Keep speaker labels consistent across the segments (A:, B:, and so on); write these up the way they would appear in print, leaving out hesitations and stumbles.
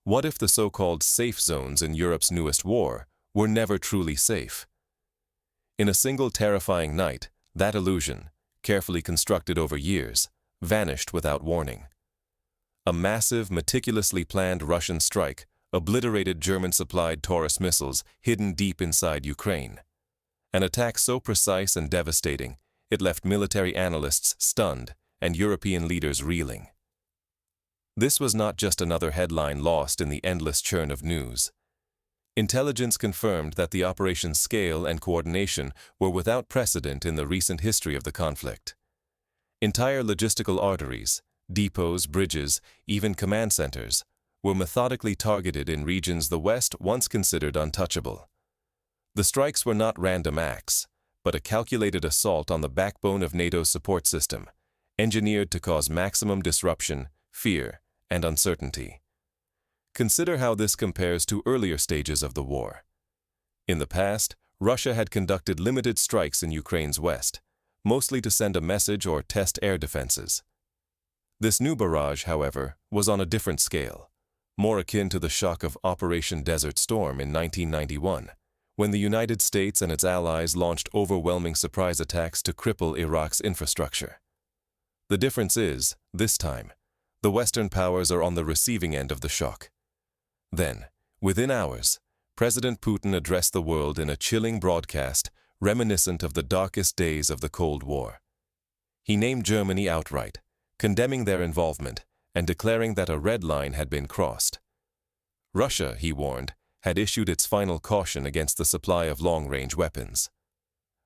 A: What if the so-called safe zones in Europe's newest war were never truly safe? In a single terrifying night, that illusion, carefully constructed over years, vanished without warning. A massive, meticulously planned Russian strike obliterated German-supplied Taurus missiles hidden deep inside Ukraine. An attack so precise and devastating, it left military analysts stunned and European leaders reeling. This was not just another headline lost in the endless churn of news. Intelligence confirmed that the operation's scale and coordination were without precedent in the recent history of the conflict. Entire logistical arteries, depots, bridges, even command centers, were methodically targeted in regions the West once considered untouchable. The strikes were not random acts, but a calculated assault on the backbone of NATO's support system, engineered to cause maximum disruption, fear, and uncertainty. Consider how this compares to earlier stages of the war. In the past, Russia had conducted limited strikes in Ukraine's west, mostly to send a message or test air defenses. This new barrage, however, was on a different scale, more akin to the shock of Operation Desert Storm in 1991, when the United States and its allies launched overwhelming surprise attacks to cripple Iraq's infrastructure. The difference is, this time, the Western powers are on the receiving end of the shock. Then, within hours, President Putin addressed the world in a chilling broadcast reminiscent of the darkest days of the Cold War. He named Germany outright, condemning their involvement and declaring that a red line had been crossed. Russia, he warned, had issued its final caution against the supply of long-range weapons.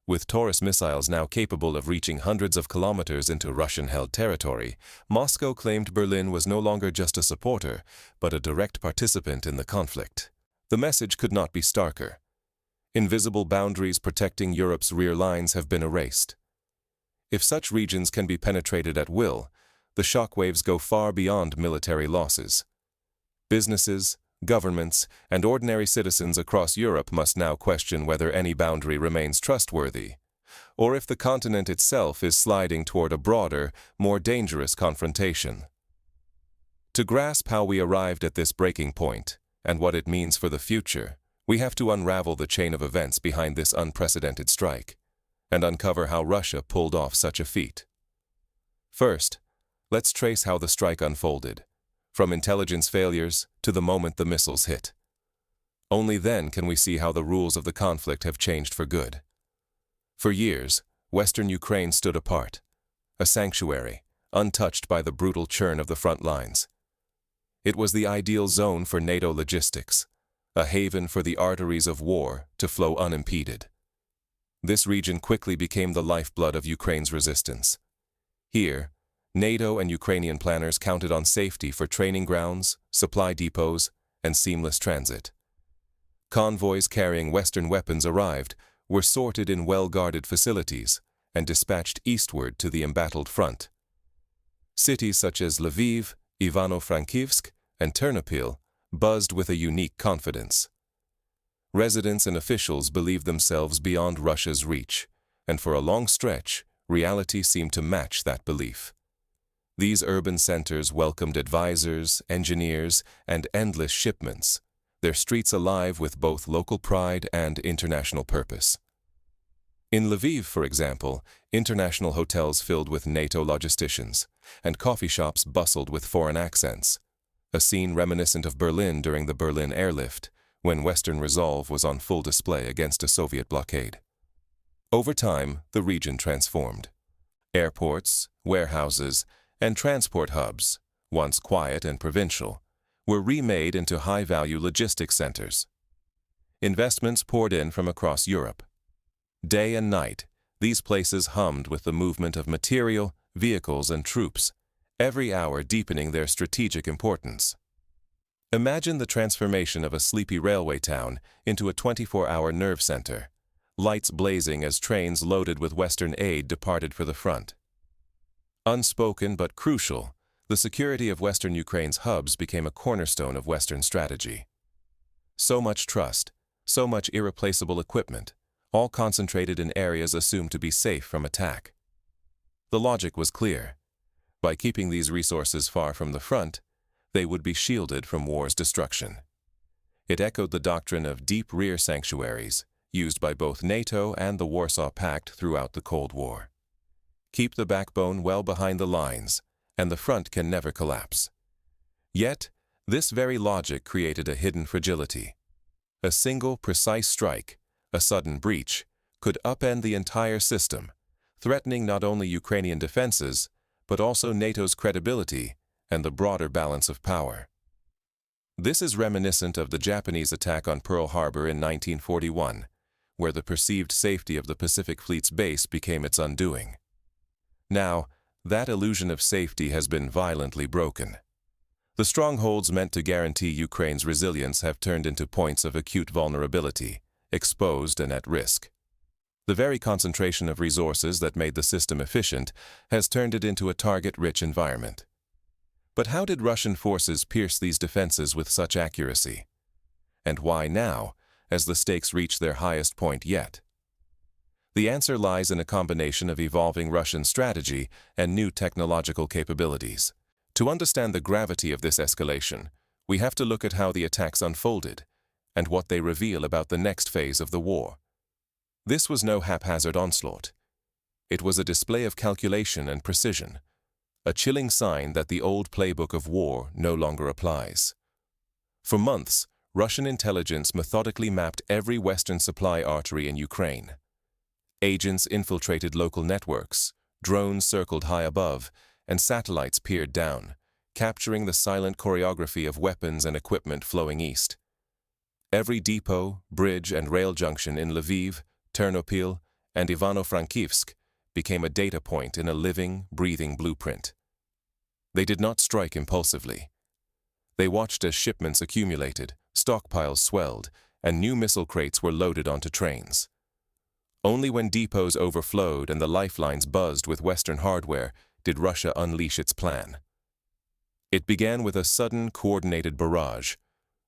A: With Taurus missiles now capable of reaching hundreds of kilometers into Russian-held territory, Moscow claimed Berlin was no longer just a supporter, but a direct participant in the conflict. The message could not be starker. Invisible boundaries protecting Europe's rear lines have been erased. If such regions can be penetrated at will, the shockwaves go far beyond military losses. Businesses, governments, and ordinary citizens across Europe must now question whether any boundary remains trustworthy, or if the continent itself is sliding toward a broader, more dangerous confrontation. To grasp how we arrived at this breaking point, and what it means for the future, we have to unravel the chain of events behind this unprecedented strike, and uncover how Russia pulled off such a feat. First, let's trace how the strike unfolded, from intelligence failures to the moment the missiles hit. Only then can we see how the rules of the conflict have changed for good. For years, Western Ukraine stood apart, a sanctuary, untouched by the brutal churn of the front lines. It was the ideal zone for NATO logistics, a haven for the arteries of war to flow unimpeded. This region quickly became the lifeblood of Ukraine's resistance. Here, NATO and Ukrainian planners counted on safety for training grounds, supply depots, and seamless transit. Convoys carrying Western weapons arrived, were sorted in well-guarded facilities, and dispatched eastward to the embattled front. Cities such as Lviv, Ivano-Frankivsk, and Ternopil buzzed with a unique confidence. Residents and officials believed themselves beyond Russia's reach, and for a long stretch, reality seemed to match that belief. These urban centers welcomed advisors, engineers, and endless shipments, their streets alive with both local pride and international purpose. In Lviv, for example, international hotels filled with NATO logisticians, and coffee shops bustled with foreign accents, a scene reminiscent of Berlin during the Berlin airlift, when Western resolve was on full display against a Soviet blockade. Over time, the region transformed. Airports, warehouses, and transport hubs, once quiet and provincial, were remade into high-value logistics centers. Investments poured in from across Europe. Day and night, these places hummed with the movement of material, vehicles, and troops, every hour deepening their strategic importance. Imagine the transformation of a sleepy railway town into a 24-hour nerve center, lights blazing as trains loaded with Western aid departed for the front. Unspoken but crucial, the security of Western Ukraine's hubs became a cornerstone of Western strategy. So much trust, so much irreplaceable equipment, all concentrated in areas assumed to be safe from attack. The logic was clear. By keeping these resources far from the front, they would be shielded from war's destruction. It echoed the doctrine of deep rear sanctuaries, used by both NATO and the Warsaw Pact throughout the Cold War. Keep the backbone well behind the lines, and the front can never collapse. Yet, this very logic created a hidden fragility. A single, precise strike, a sudden breach, could upend the entire system, threatening not only Ukrainian defenses, but also NATO's credibility and the broader balance of power. This is reminiscent of the Japanese attack on Pearl Harbor in 1941, where the perceived safety of the Pacific Fleet's base became its undoing. Now, that illusion of safety has been violently broken. The strongholds meant to guarantee Ukraine's resilience have turned into points of acute vulnerability, exposed and at risk. The very concentration of resources that made the system efficient has turned it into a target-rich environment. But how did Russian forces pierce these defenses with such accuracy? And why now, as the stakes reach their highest point yet? The answer lies in a combination of evolving Russian strategy and new technological capabilities. To understand the gravity of this escalation, we have to look at how the attacks unfolded and what they reveal about the next phase of the war. This was no haphazard onslaught. It was a display of calculation and precision, a chilling sign that the old playbook of war no longer applies. For months, Russian intelligence methodically mapped every Western supply artery in Ukraine. Agents infiltrated local networks, drones circled high above, and satellites peered down, capturing the silent choreography of weapons and equipment flowing east. Every depot, bridge, and rail junction in Lviv, Ternopil, and Ivano-Frankivsk became a data point in a living, breathing blueprint. They did not strike impulsively. They watched as shipments accumulated, stockpiles swelled, and new missile crates were loaded onto trains. Only when depots overflowed and the lifelines buzzed with Western hardware did Russia unleash its plan. It began with a sudden, coordinated barrage.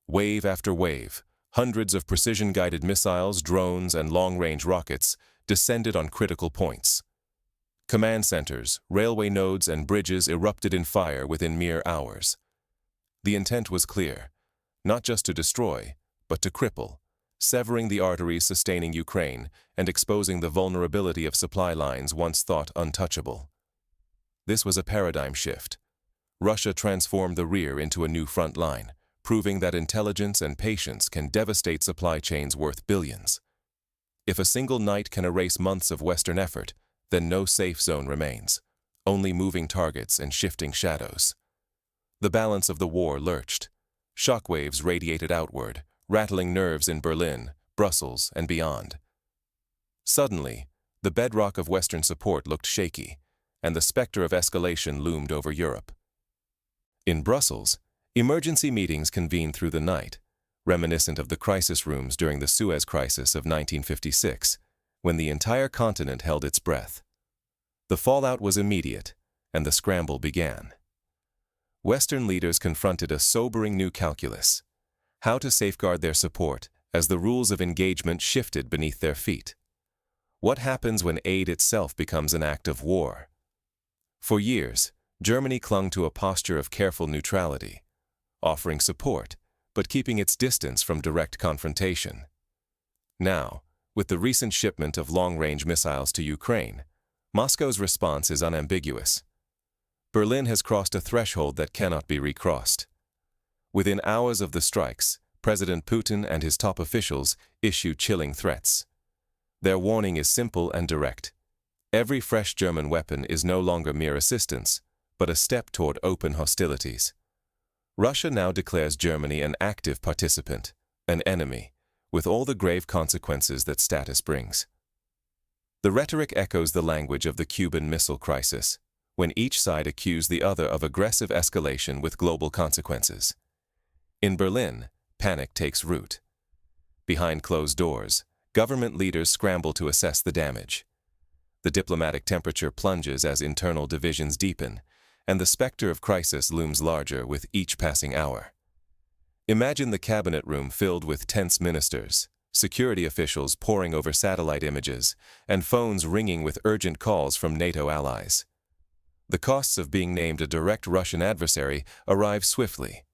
A: Wave after wave, hundreds of precision-guided missiles, drones, and long-range rockets descended on critical points. Command centers, railway nodes, and bridges erupted in fire within mere hours. The intent was clear, not just to destroy, but to cripple, severing the arteries sustaining Ukraine and exposing the vulnerability of supply lines once thought untouchable. This was a paradigm shift. Russia transformed the rear into a new front line, proving that intelligence and patience can devastate supply chains worth billions. If a single night can erase months of Western effort, then no safe zone remains, only moving targets and shifting shadows. The balance of the war lurched. Shockwaves radiated outward, rattling nerves in Berlin, Brussels, and beyond. Suddenly, the bedrock of Western support looked shaky, and the specter of escalation loomed over Europe. In Brussels, emergency meetings convened through the night, reminiscent of the crisis rooms during the Suez Crisis of 1956, when the entire continent held its breath. The fallout was immediate, and the scramble began. Western leaders confronted a sobering new calculus: how to safeguard their support as the rules of engagement shifted beneath their feet. What happens when aid itself becomes an act of war? For years, Germany clung to a posture of careful neutrality, offering support, but keeping its distance from direct confrontation. Now, with the recent shipment of long-range missiles to Ukraine, Moscow's response is unambiguous. Berlin has crossed a threshold that cannot be recrossed. Within hours of the strikes, President Putin and his top officials issue chilling threats. Their warning is simple and direct. Every fresh German weapon is no longer mere assistance, but a step toward open hostilities. Russia now declares Germany an active participant, an enemy, with all the grave consequences that status brings. The rhetoric echoes the language of the Cuban Missile Crisis, when each side accused the other of aggressive escalation with global consequences. In Berlin, panic takes root. Behind closed doors, government leaders scramble to assess the damage. The diplomatic temperature plunges as internal divisions deepen, and the specter of crisis looms larger with each passing hour. Imagine the cabinet room filled with tense ministers, security officials poring over satellite images, and phones ringing with urgent calls from NATO allies. The costs of being named a direct Russian adversary arrive swiftly.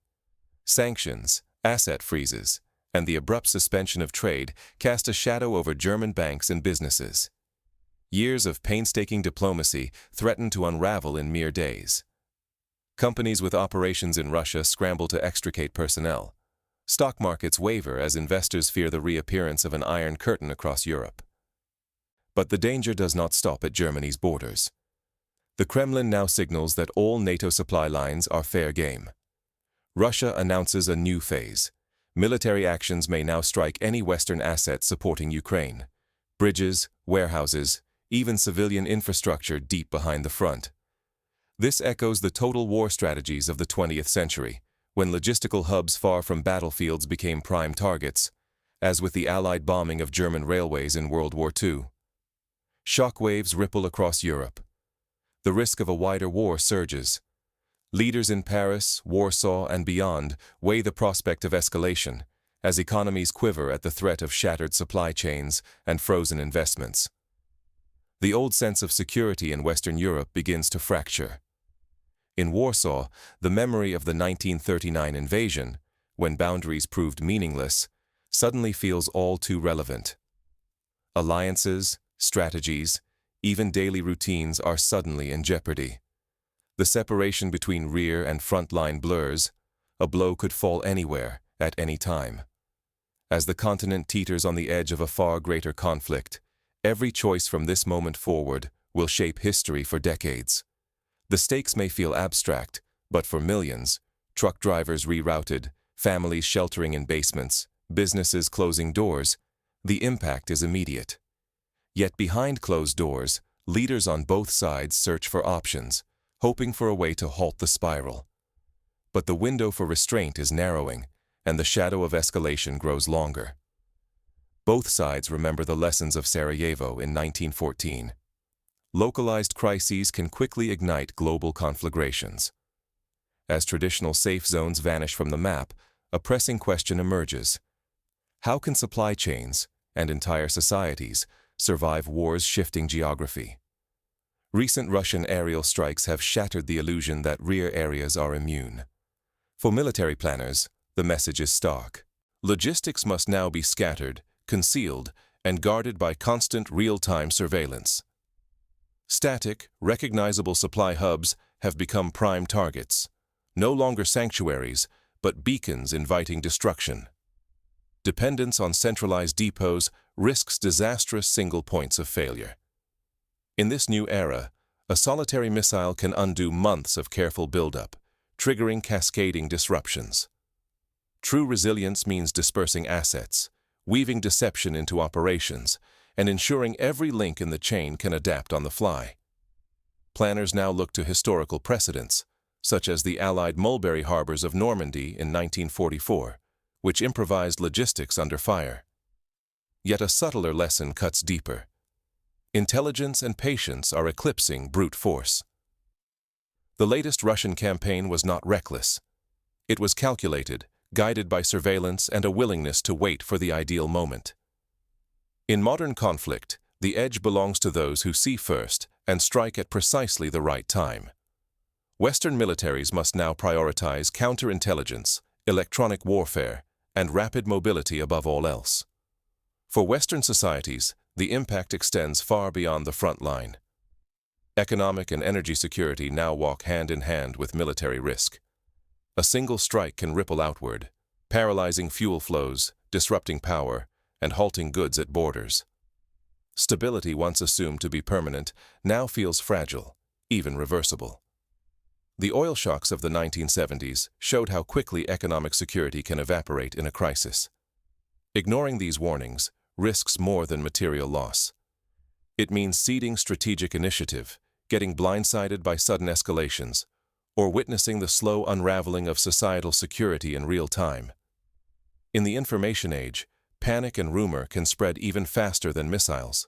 A: Sanctions, asset freezes, and the abrupt suspension of trade cast a shadow over German banks and businesses. Years of painstaking diplomacy threaten to unravel in mere days. Companies with operations in Russia scramble to extricate personnel. Stock markets waver as investors fear the reappearance of an iron curtain across Europe. But the danger does not stop at Germany's borders. The Kremlin now signals that all NATO supply lines are fair game. Russia announces a new phase. Military actions may now strike any Western asset supporting Ukraine. Bridges, warehouses, even civilian infrastructure deep behind the front. This echoes the total war strategies of the 20th century, when logistical hubs far from battlefields became prime targets, as with the Allied bombing of German railways in World War II. Shockwaves ripple across Europe. The risk of a wider war surges. Leaders in Paris, Warsaw, and beyond weigh the prospect of escalation, as economies quiver at the threat of shattered supply chains and frozen investments. The old sense of security in Western Europe begins to fracture. In Warsaw, the memory of the 1939 invasion, when boundaries proved meaningless, suddenly feels all too relevant. Alliances, strategies, even daily routines are suddenly in jeopardy. The separation between rear and front line blurs. A blow could fall anywhere, at any time. As the continent teeters on the edge of a far greater conflict, every choice from this moment forward will shape history for decades. The stakes may feel abstract, but for millions, truck drivers rerouted, families sheltering in basements, businesses closing doors, the impact is immediate. Yet behind closed doors, leaders on both sides search for options, hoping for a way to halt the spiral. But the window for restraint is narrowing, and the shadow of escalation grows longer. Both sides remember the lessons of Sarajevo in 1914. Localized crises can quickly ignite global conflagrations. As traditional safe zones vanish from the map, a pressing question emerges. How can supply chains, and entire societies, survive war's shifting geography? Recent Russian aerial strikes have shattered the illusion that rear areas are immune. For military planners, the message is stark. Logistics must now be scattered, concealed, and guarded by constant real-time surveillance. Static, recognizable supply hubs have become prime targets, no longer sanctuaries, but beacons inviting destruction. Dependence on centralized depots risks disastrous single points of failure. In this new era, a solitary missile can undo months of careful buildup, triggering cascading disruptions. True resilience means dispersing assets, weaving deception into operations, and ensuring every link in the chain can adapt on the fly. Planners now look to historical precedents, such as the Allied Mulberry harbors of Normandy in 1944, which improvised logistics under fire. Yet a subtler lesson cuts deeper. Intelligence and patience are eclipsing brute force. The latest Russian campaign was not reckless. It was calculated, guided by surveillance and a willingness to wait for the ideal moment. In modern conflict, the edge belongs to those who see first and strike at precisely the right time. Western militaries must now prioritize counterintelligence, electronic warfare, and rapid mobility above all else. For Western societies, the impact extends far beyond the front line. Economic and energy security now walk hand in hand with military risk. A single strike can ripple outward, paralyzing fuel flows, disrupting power, and halting goods at borders. Stability once assumed to be permanent now feels fragile, even reversible. The oil shocks of the 1970s showed how quickly economic security can evaporate in a crisis. Ignoring these warnings risks more than material loss. It means ceding strategic initiative, getting blindsided by sudden escalations, or witnessing the slow unraveling of societal security in real time. In the information age, panic and rumor can spread even faster than missiles.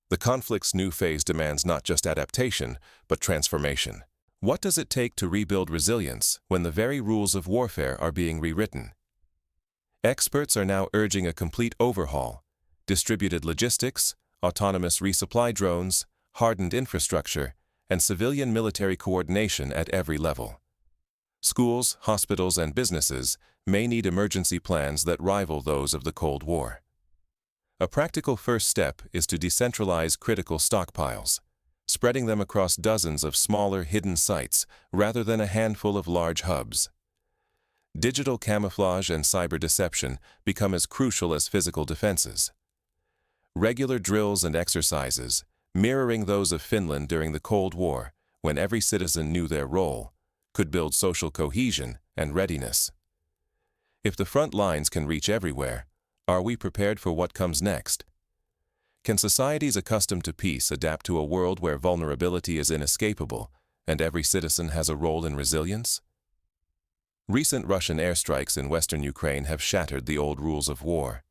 A: The conflict's new phase demands not just adaptation, but transformation. What does it take to rebuild resilience when the very rules of warfare are being rewritten? Experts are now urging a complete overhaul. Distributed logistics, autonomous resupply drones, hardened infrastructure, and civilian military coordination at every level. Schools, hospitals, and businesses may need emergency plans that rival those of the Cold War. A practical first step is to decentralize critical stockpiles, spreading them across dozens of smaller hidden sites rather than a handful of large hubs. Digital camouflage and cyber deception become as crucial as physical defenses. Regular drills and exercises, mirroring those of Finland during the Cold War, when every citizen knew their role, could build social cohesion and readiness. If the front lines can reach everywhere, are we prepared for what comes next? Can societies accustomed to peace adapt to a world where vulnerability is inescapable and every citizen has a role in resilience? Recent Russian airstrikes in western Ukraine have shattered the old rules of war.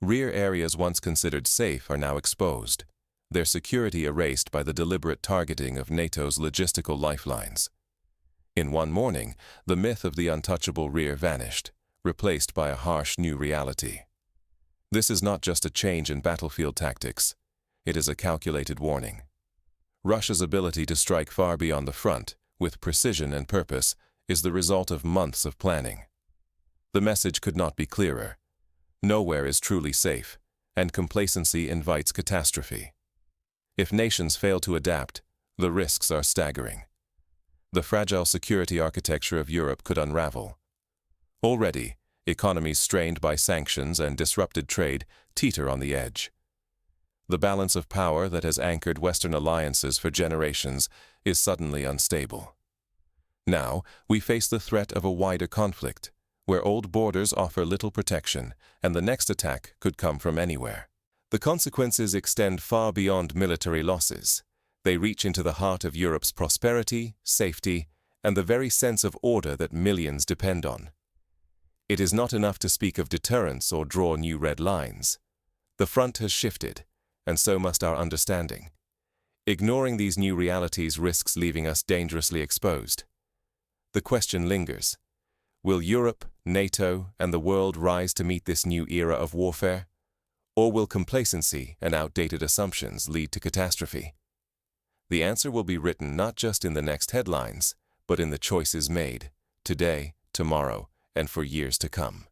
A: Rear areas once considered safe are now exposed, their security erased by the deliberate targeting of NATO's logistical lifelines. In one morning, the myth of the untouchable rear vanished, replaced by a harsh new reality. This is not just a change in battlefield tactics, it is a calculated warning. Russia's ability to strike far beyond the front, with precision and purpose, is the result of months of planning. The message could not be clearer. Nowhere is truly safe, and complacency invites catastrophe. If nations fail to adapt, the risks are staggering. The fragile security architecture of Europe could unravel. Already, economies strained by sanctions and disrupted trade teeter on the edge. The balance of power that has anchored Western alliances for generations is suddenly unstable. Now, we face the threat of a wider conflict, where old borders offer little protection, and the next attack could come from anywhere. The consequences extend far beyond military losses. They reach into the heart of Europe's prosperity, safety, and the very sense of order that millions depend on. It is not enough to speak of deterrence or draw new red lines. The front has shifted, and so must our understanding. Ignoring these new realities risks leaving us dangerously exposed. The question lingers. Will Europe, NATO, and the world rise to meet this new era of warfare? Or will complacency and outdated assumptions lead to catastrophe? The answer will be written not just in the next headlines, but in the choices made, today, tomorrow, and for years to come.